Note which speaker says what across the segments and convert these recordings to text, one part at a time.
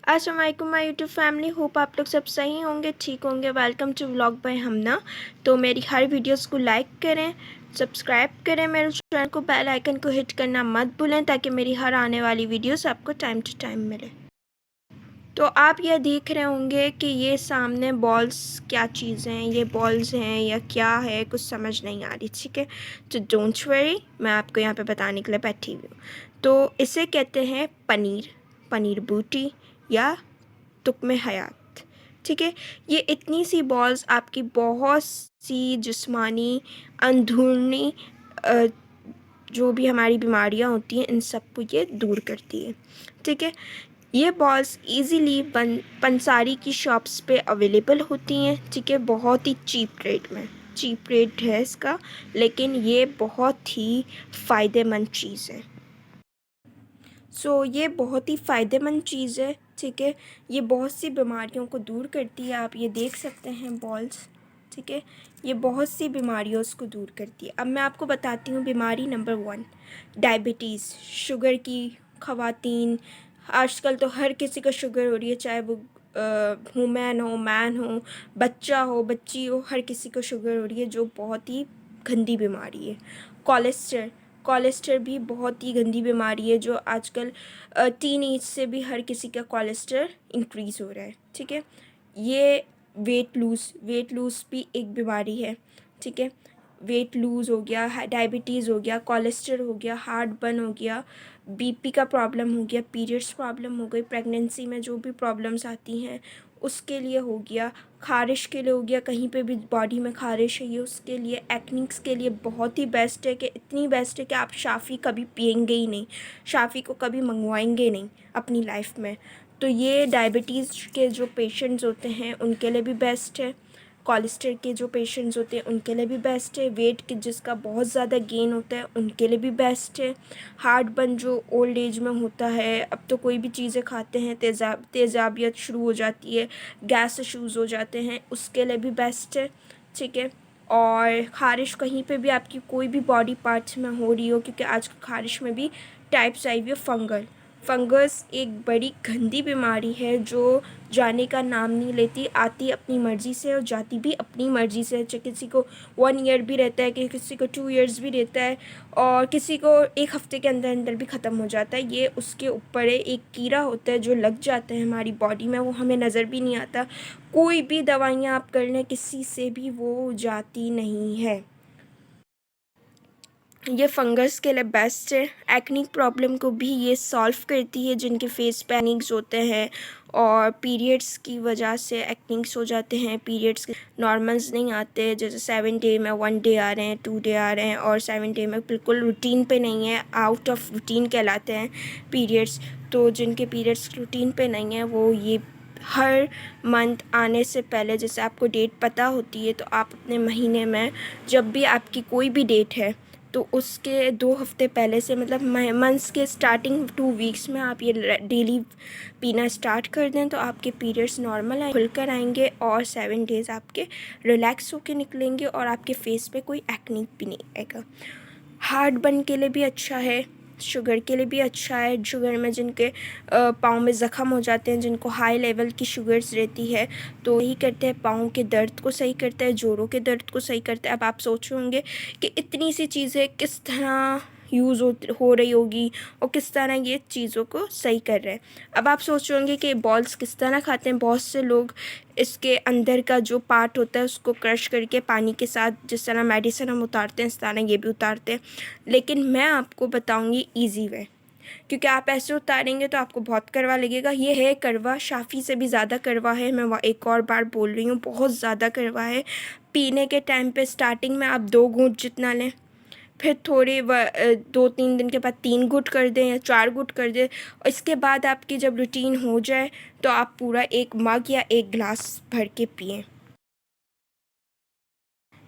Speaker 1: अस्सलाम वालेकुम my YouTube family. Hope आप लोग सब सही होंगे, ठीक होंगे। वेलकम टू व्लॉग बाय हमना। तो मेरी हर वीडियोस को लाइक करें, सब्सक्राइब करें मेरे चैनल को, बेल आइकन को हिट करना मत भूलें ताकि मेरी हर आने वाली वीडियोस आपको टाइम टू टाइम मिले। तो आप यह देख रहे होंगे कि ये सामने बॉल्स क्या चीज़ हैं, ये बॉल्स हैं या क्या है, कुछ समझ नहीं आ रही, ठीक है। तो डोंट वरी, मैं आपको यहाँ पे बताने के लिए बैठी हुई हूँ। तो इसे कहते हैं पनीर, पनीर बूटी या तुकमे हयात, ठीक है। ये इतनी सी बॉल्स आपकी बहुत सी जिस्मानी, अंदरूनी जो भी हमारी बीमारियां होती हैं इन सबको ये दूर करती है, ठीक है। ये बॉल्स इजीली पंसारी की शॉप्स पे अवेलेबल होती हैं, ठीक है। बहुत ही चीप रेट में, चीप रेट है इसका, लेकिन ये बहुत ही फ़ायदेमंद चीज़ है। ये बहुत ही फ़ायदेमंद चीज़ है, ठीक है। ये बहुत सी बीमारियों को दूर करती है। आप ये देख सकते हैं बॉल्स, ठीक है। ये बहुत सी बीमारियों को दूर करती है। अब मैं आपको बताती हूँ बीमारी नंबर 1, डायबिटीज़, शुगर की ख़वातीन। आजकल तो हर किसी को शुगर हो रही है, चाहे वो वुमेन हो, मैन हो, बच्चा हो, बच्ची हो, हर किसी को शुगर हो रही है, जो बहुत ही गंदी बीमारी है। कोलेस्ट्रॉल, कोलेस्ट्रॉल भी बहुत ही गंदी बीमारी है, जो आजकल टीन एज से भी हर किसी का कोलेस्ट्रॉल इंक्रीज़ हो रहा है, ठीक है। ये वेट लूज़ भी एक बीमारी है, ठीक है। वेट लूज़ हो गया, डायबिटीज़ हो गया, कोलेस्ट्रॉल हो गया, हार्ट बर्न हो गया, बीपी का प्रॉब्लम हो गया, पीरियड्स प्रॉब्लम हो गई, प्रेगनेंसी में जो भी प्रॉब्लम्स आती हैं उसके लिए हो गया, ख़ारिश के लिए हो गया, कहीं पे भी बॉडी में ख़ारिश है ये उसके लिए, एक्निक्स के लिए बहुत ही बेस्ट है, कि इतनी बेस्ट है कि आप शाफ़ी कभी पिएंगे ही नहीं, शाफ़ी को कभी मंगवाएंगे नहीं अपनी लाइफ में। तो ये डायबिटीज़ के जो पेशेंट्स होते हैं उनके लिए भी बेस्ट है, कोलेस्ट्रॉल के जो पेशेंट्स होते हैं उनके लिए भी बेस्ट है, वेट के जिसका बहुत ज़्यादा गेन होता है उनके लिए भी बेस्ट है, हार्ट बर्न जो ओल्ड एज में होता है, अब तो कोई भी चीज़ें खाते हैं तेज़ाबियत शुरू हो जाती है, गैस इशूज़ हो जाते हैं, उसके लिए भी बेस्ट है, ठीक है। और ख़ारिश कहीं पे भी आपकी कोई भी बॉडी पार्ट्स में हो रही हो, क्योंकि आज ख़ारिश में भी टाइप्स आई हुई है। फंगस एक बड़ी गंदी बीमारी है जो जाने का नाम नहीं लेती, आती अपनी मर्ज़ी से और जाती भी अपनी मर्ज़ी से। किसी को 1 ईयर भी रहता है, कि किसी को 2 ईयर्स भी रहता है, और किसी को 1 हफ़्ते के अंदर अंदर भी ख़त्म हो जाता है। ये उसके ऊपर है, एक कीड़ा होता है जो लग जाता है हमारी बॉडी में, वो हमें नज़र भी नहीं आता। कोई भी दवाइयाँ आप कर लें, किसी से भी वो जाती नहीं है। ये फंगस के लिए बेस्ट है। एक्निक प्रॉब्लम को भी ये सॉल्व करती है, जिनके फेस पे एक्निक्स होते हैं और पीरियड्स की वजह से एक्निक्स हो जाते हैं, पीरियड्स नॉर्मल्स नहीं आते, जैसे 7 डे में 1 डे आ रहे हैं, 2 डे आ रहे हैं, और 7 डे में बिल्कुल रूटीन पे नहीं है, आउट ऑफ रूटीन कहलाते हैं पीरियड्स। तो जिनके पीरियड्स रूटीन पे नहीं है वो ये हर मंथ आने से पहले, जैसे आपको डेट पता होती है, तो आप अपने महीने में जब भी आपकी कोई भी डेट है तो उसके 2 हफ़्ते पहले से, मतलब मंथ्स के स्टार्टिंग 2 वीक्स में आप ये डेली पीना स्टार्ट कर दें, तो आपके पीरियड्स नॉर्मल खुलकर आएंगे और 7 डेज़ आपके रिलैक्स होके निकलेंगे और आपके फेस पे कोई एक्निक भी नहीं आएगा। हार्ट बर्न के लिए भी अच्छा है, शुगर के लिए भी अच्छा है। शुगर में जिनके पाँव में ज़ख़म हो जाते हैं, जिनको हाई लेवल की शुगर्स रहती है, तो यही करते हैं, पाँव के दर्द को सही करता है, जोड़ों के दर्द को सही करता है। अब आप सोच रहे होंगे कि इतनी सी चीज़ें किस तरह यूज़ हो रही होगी और किस तरह ये चीज़ों को सही कर रहे हैं। अब आप सोच रहे होंगे कि बॉल्स किस तरह खाते हैं। बहुत से लोग इसके अंदर का जो पार्ट होता है उसको क्रश करके पानी के साथ, जिस तरह मेडिसिन हम उतारते हैं इस तरह ये भी उतारते हैं, लेकिन मैं आपको बताऊंगी इजी वे, क्योंकि आप ऐसे उतारेंगे तो आपको बहुत कड़वा लगेगा। ये है कड़वा, शाफ़ी से भी ज़्यादा कड़वा है। मैं एक और बार बोल रही हूँ, बहुत ज़्यादा कड़वा है। पीने के टाइम पे स्टार्टिंग में आप 2 घूंट जितना लें, फिर 2-3 दिन के बाद 3 घूंट कर दें या 4 घूंट कर दें, और इसके बाद आपकी जब रूटीन हो जाए तो आप पूरा 1 मग या 1 गिलास भर के पिएँ।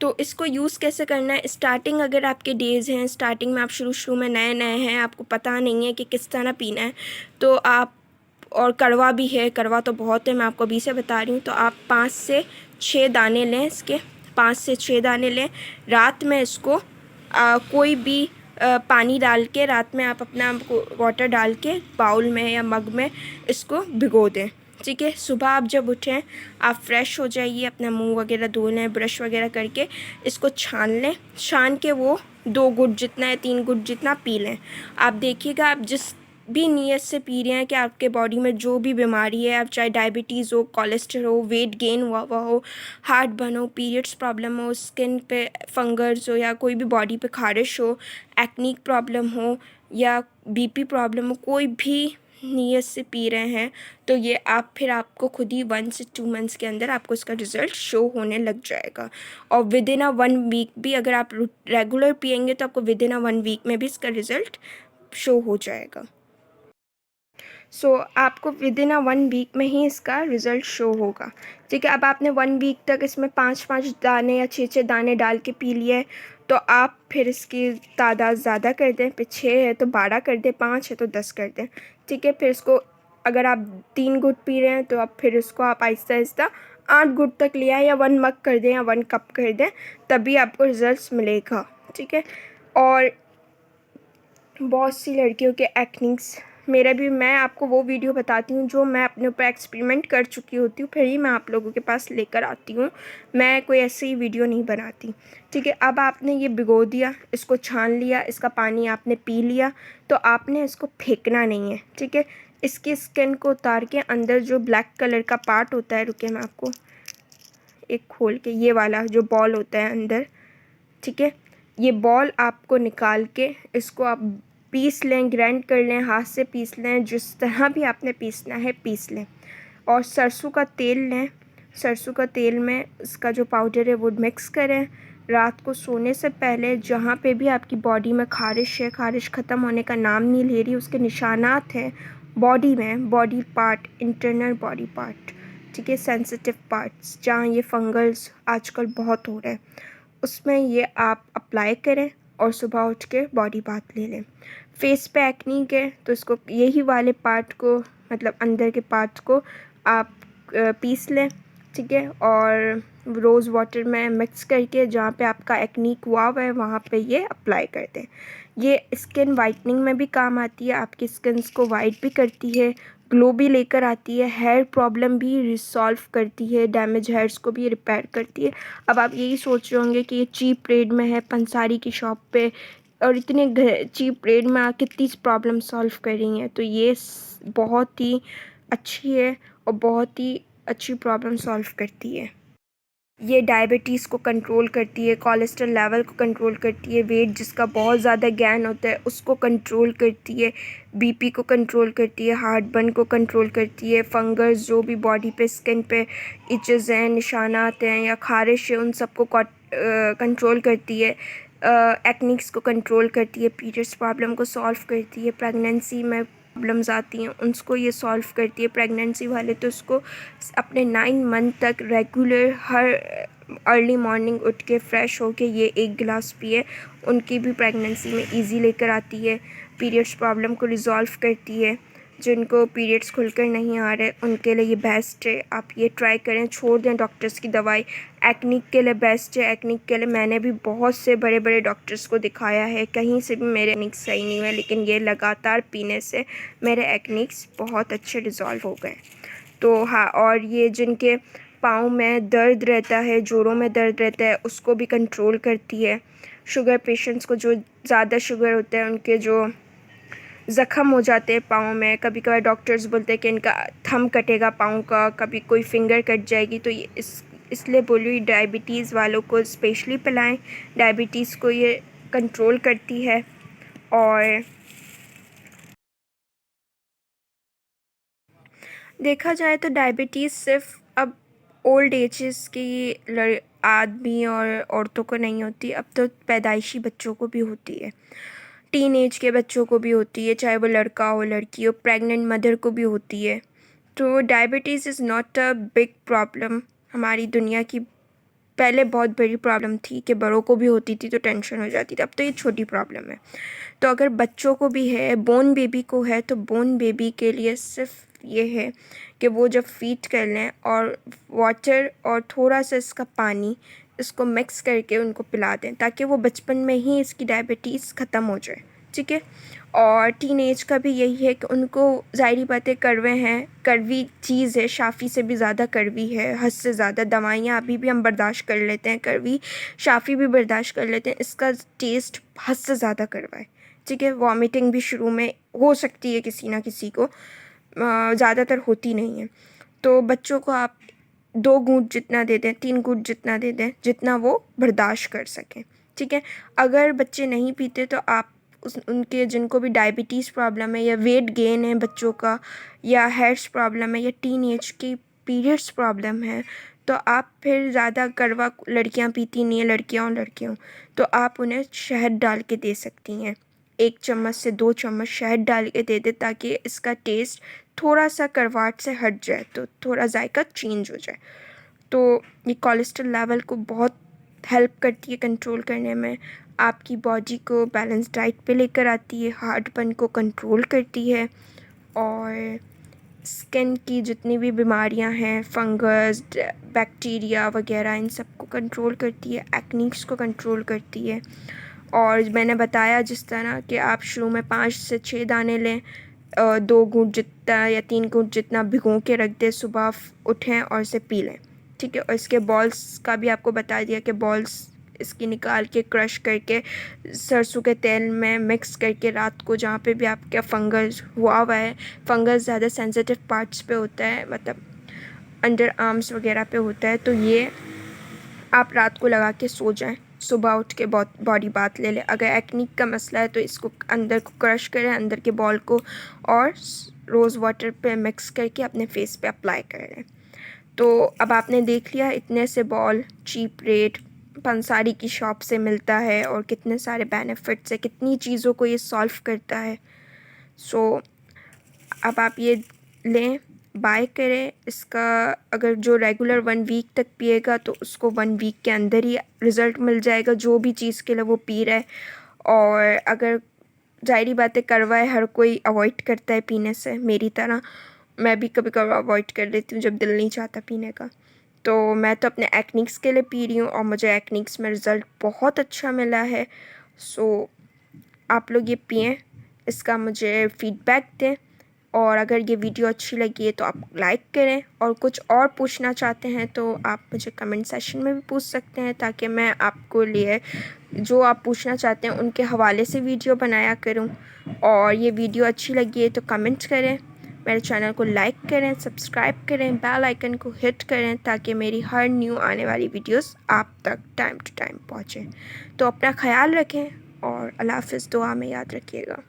Speaker 1: तो इसको यूज़ कैसे करना है, स्टार्टिंग अगर आपके डेज़ हैं, स्टार्टिंग में आप शुरू में नए हैं, आपको पता नहीं है कि किस तरह पीना है, तो आप, और कड़वा भी है, कड़वा तो बहुत है, मैं आपको अभी से बता रही हूँ, तो आप 5 से 6 दाने लें इसके, 5 से 6 दाने लें। रात में इसको कोई भी पानी डाल के रात में आप अपना वाटर डाल के बाउल में या मग में इसको भिगो दें। ठीक है, सुबह आप जब उठें आप फ्रेश हो जाइए, अपना मुंह वगैरह धो लें, ब्रश वगैरह करके इसको छान लें। छान के वो 2 घुट जितना या 3 घुट जितना पी लें। आप देखिएगा आप जिस भी नीयत से पी रहे हैं कि आपके बॉडी में जो भी बीमारी है, आप चाहे डायबिटीज़ हो, कोलेस्ट्रॉल हो, वेट गेन हुआ हो, हार्ट बर्न हो, पीरियड्स प्रॉब्लम हो, स्किन पे फंगस हो, या कोई भी बॉडी पे खारिश हो, एक्निक प्रॉब्लम हो, या बीपी प्रॉब्लम हो, कोई भी नीयत से पी रहे हैं तो ये आप फिर आपको खुद ही 1 से 2 मंथ्स के अंदर आपको इसका रिज़ल्ट शो होने लग जाएगा। और विद इन 1 वीक भी अगर आप रेगुलर पिएंगे तो आपको विद इन 1 वीक में भी इसका रिज़ल्ट शो हो जाएगा। आपको विद इन 1 वीक में ही इसका रिज़ल्ट शो होगा। ठीक है, अब आपने 1 वीक तक इसमें 5-5 दाने या 6-6 दाने डाल के पी लिए, तो आप फिर इसकी तादाद ज़्यादा कर दें। फिर 6 है तो 12 कर दें, 5 है तो 10 कर दें। ठीक है, फिर इसको अगर आप 3 घुट पी रहे हैं तो अब फिर इसको आप आहिस्ता आहिस्ता 8 घुट तक लिया या 1 मग कर दें या 1 कप कर दें, तभी आपको रिज़ल्ट मिलेगा। ठीक है, और बहुत सी लड़कियों के एक्निक्स मैं आपको वो वीडियो बताती हूँ जो मैं अपने ऊपर एक्सपेरिमेंट कर चुकी होती हूँ, फिर ही मैं आप लोगों के पास लेकर आती हूँ। मैं कोई ऐसी ही वीडियो नहीं बनाती। ठीक है, अब आपने ये भिगो दिया, इसको छान लिया, इसका पानी आपने पी लिया, तो आपने इसको फेंकना नहीं है। ठीक है, इसकी स्किन को उतार के अंदर जो ब्लैक कलर का पार्ट होता है, रुके मैं आपको एक खोल के, ये वाला जो बॉल होता है अंदर, ठीक है, ये बॉल आपको निकाल के इसको आप पीस लें, ग्राइंड कर लें, हाथ से पीस लें, जिस तरह भी आपने पीसना है पीस लें। और सरसों का तेल लें, सरसों का तेल में इसका जो पाउडर है वो मिक्स करें। रात को सोने से पहले जहाँ पे भी आपकी बॉडी में खारिश है, खारिश ख़त्म होने का नाम नहीं ले रही, उसके निशानात हैं बॉडी में, body part, internal body part, ठीक है, सेंसिटिव पार्ट्स जहाँ ये फंगल्स आजकल बहुत हो रहे हैं, उसमें ये आप अप्लाई करें और सुबह उठ के बॉडी बाथ ले लें। फेस पे एक्नीक है तो इसको यही वाले पार्ट को, मतलब अंदर के पार्ट को आप पीस लें। ठीक है, और रोज़ वाटर में मिक्स करके जहाँ पे आपका एक्नीक हुआ है वहाँ पे ये अप्लाई कर दें। ये स्किन वाइटनिंग में भी काम आती है, आपकी स्किन्स को वाइट भी करती है, ग्लो भी लेकर आती है, हेयर प्रॉब्लम भी रिसॉल्व करती है, डैमेज हेयर्स को भी रिपेयर करती है। अब आप यही सोच रहे होंगे कि ये चीप रेट में है पंसारी की शॉप पे, और इतने चीप रेट में आप कितनी प्रॉब्लम सॉल्व कर रही हैं, तो ये बहुत ही अच्छी है और बहुत ही अच्छी प्रॉब्लम सॉल्व करती है। ये डायबिटीज़ को कंट्रोल करती है, कोलेस्ट्रॉल लेवल को कंट्रोल करती है, वेट जिसका बहुत ज़्यादा गेन होता है उसको कंट्रोल करती है, बीपी को कंट्रोल करती है, हार्ट बर्न को कंट्रोल करती है, फंगस जो भी बॉडी पे स्किन पे इचेज़ हैं, निशानात हैं या खारिश है, उन सबको कंट्रोल करती है, एक्निक्स को कंट्रोल करती है, पीरियड्स प्रॉब्लम को सॉल्व करती है, प्रेगनेंसी में प्रॉब्लम्स आती हैं उनको ये सॉल्व करती है। प्रेगनेंसी वाले तो उसको अपने 9 मंथ तक रेगुलर हर अर्ली मॉर्निंग उठ के फ्रेश होके ये 1 गिलास पिए, उनकी भी प्रेगनेंसी में इजी लेकर आती है, पीरियड्स प्रॉब्लम को रिज़ॉल्व करती है। जिनको पीरियड्स खुलकर नहीं आ रहे उनके लिए ये बेस्ट है, आप ये ट्राई करें, छोड़ दें डॉक्टर्स की दवाई। एक्निक के लिए बेस्ट है, एक्निक के लिए मैंने भी बहुत से बड़े बड़े डॉक्टर्स को दिखाया है, कहीं से भी मेरे एक्निक सही नहीं हुए, लेकिन ये लगातार पीने से मेरे एक्निक्स बहुत अच्छे रिज़ॉल्व हो गए। तो हाँ, और ये जिनके पाँव में दर्द रहता है, जोड़ों में दर्द रहता है, उसको भी कंट्रोल करती है। शुगर पेशेंट्स को जो ज़्यादा शुगर होता है, उनके जो ज़ख़म हो जाते हैं पाँव में, कभी कभार डॉक्टर्स बोलते हैं कि इनका थंब कटेगा पाँव का, कभी कोई फिंगर कट जाएगी, तो ये इसलिए बोली डायबिटीज़ वालों को स्पेशली पिलाएं। डायबिटीज़ को ये कंट्रोल करती है। और देखा जाए तो डायबिटीज़ सिर्फ अब ओल्ड एजेस की आदमी और औरतों को नहीं होती, अब तो पैदाइशी बच्चों को भी होती है, टीन एज के बच्चों को भी होती है, चाहे वो लड़का हो लड़की हो, प्रेग्नेंट मदर को भी होती है। तो diabetes is not a big problem हमारी दुनिया की। पहले बहुत बड़ी प्रॉब्लम थी कि बड़ों को भी होती थी तो टेंशन हो जाती थी, अब तो ये छोटी प्रॉब्लम है। तो अगर बच्चों को भी है, बोर्न बेबी को है, तो बोर्न बेबी के लिए सिर्फ ये है कि वो जब फीड कर लें और वाटर और थोड़ा सा इसका पानी इसको मिक्स करके उनको पिला दें ताकि वो बचपन में ही इसकी डायबिटीज़ ख़त्म हो जाए, ठीक है। और टीनेज का भी यही है कि उनको ज़ाहिरी बातें कड़वे हैं, कड़वी चीज़ है, शाफ़ी से भी ज़्यादा कड़वी है, हद से ज़्यादा। दवाइयाँ अभी भी हम बर्दाश्त कर लेते हैं, कड़वी शाफ़ी भी बर्दाश्त कर लेते हैं, इसका टेस्ट हद से ज़्यादा कड़वा है, ठीक है। वॉमिटिंग भी शुरू में हो सकती है किसी ना किसी को, ज़्यादातर होती नहीं है। तो बच्चों को आप 2 घूँट जितना दे दें, 3 घूँट जितना दे दें, जितना वो बर्दाश्त कर सकें, ठीक है। अगर बच्चे नहीं पीते तो आप उनके जिनको भी डायबिटीज़ प्रॉब्लम है या वेट गेन है बच्चों का, या हेयर्स प्रॉब्लम है, या टीन एज की पीरियड्स प्रॉब्लम है, तो आप फिर ज़्यादा कड़वा लड़कियां पीती नहीं है, लड़कियां और लड़कियों, तो आप उन्हें शहद डाल के दे सकती हैं। 1 चम्मच से 2 चम्मच शहद डाल के दे दें ताकि इसका टेस्ट थोड़ा सा कड़वाहट से हट जाए, तो थोड़ा जायका चेंज हो जाए। तो ये कोलेस्ट्रॉल लेवल को बहुत हेल्प करती है कंट्रोल करने में, आपकी बॉडी को बैलेंस डाइट पे लेकर आती है, हार्टबर्न को कंट्रोल करती है, और स्किन की जितनी भी बीमारियां हैं, फंगस, बैक्टीरिया वगैरह, इन सब को कंट्रोल करती है, एक्नीस को कंट्रोल करती है। और मैंने बताया जिस तरह कि आप शुरू में 5 से 6 दाने लें, 2 घूँट जितना या 3 घूँट जितना भिगो के रख दें, सुबह उठें और इसे पी लें, ठीक है। और इसके बॉल्स का भी आपको बता दिया कि बॉल्स इसकी निकाल के क्रश करके सरसों के तेल में मिक्स करके रात को, जहाँ पे भी आपका फंगस हुआ है, फंगस ज़्यादा सेंसिटिव पार्ट्स पे होता है, मतलब अंडर आर्म्स वगैरह पे होता है, तो ये आप रात को लगा के सो जाएं, सुबह उठ के बॉडी बाथ ले लें। अगर एक्ने का मसला है तो इसको अंदर को क्रश करें, अंदर के बॉल को, और रोज़ वाटर पे मिक्स करके अपने फेस पे अप्लाई करें। तो अब आपने देख लिया इतने से बॉल चीप रेट पंसारी की शॉप से मिलता है, और कितने सारे बेनिफिट्स है, कितनी चीज़ों को ये सॉल्व करता है। सो अब आप ये लें, बाय करें इसका। अगर जो रेगुलर 1 वीक तक पिएगा तो उसको 1 वीक के अंदर ही रिज़ल्ट मिल जाएगा, जो भी चीज़ के लिए वो पी रहा है। और अगर ज़ाहिरी बात है, कड़वा है, हर कोई अवॉइड करता है पीने से, मेरी तरह मैं भी कभी कभी अवॉइड कर लेती हूँ जब दिल नहीं चाहता पीने का। तो मैं तो अपने एक्निक्स के लिए पी रही हूँ और मुझे एक्निक्स में रिज़ल्ट बहुत अच्छा मिला है। सो आप लोग ये पिएं, इसका मुझे फ़ीडबैक दें, और अगर ये वीडियो अच्छी लगी है तो आप लाइक करें, और कुछ और पूछना चाहते हैं तो आप मुझे कमेंट सेशन में भी पूछ सकते हैं, ताकि मैं आपको लिए जो आप पूछना चाहते हैं उनके हवाले से वीडियो बनाया करूं। और ये वीडियो अच्छी लगी है तो कमेंट करें, मेरे चैनल को लाइक करें, सब्सक्राइब करें, बेल आइकन को हिट करें ताकि मेरी हर न्यू आने वाली वीडियोस आप तक टाइम टू टाइम पहुँचें। तो अपना ख्याल रखें, और अल्लाह हाफ़िज़, दुआ में याद रखिएगा।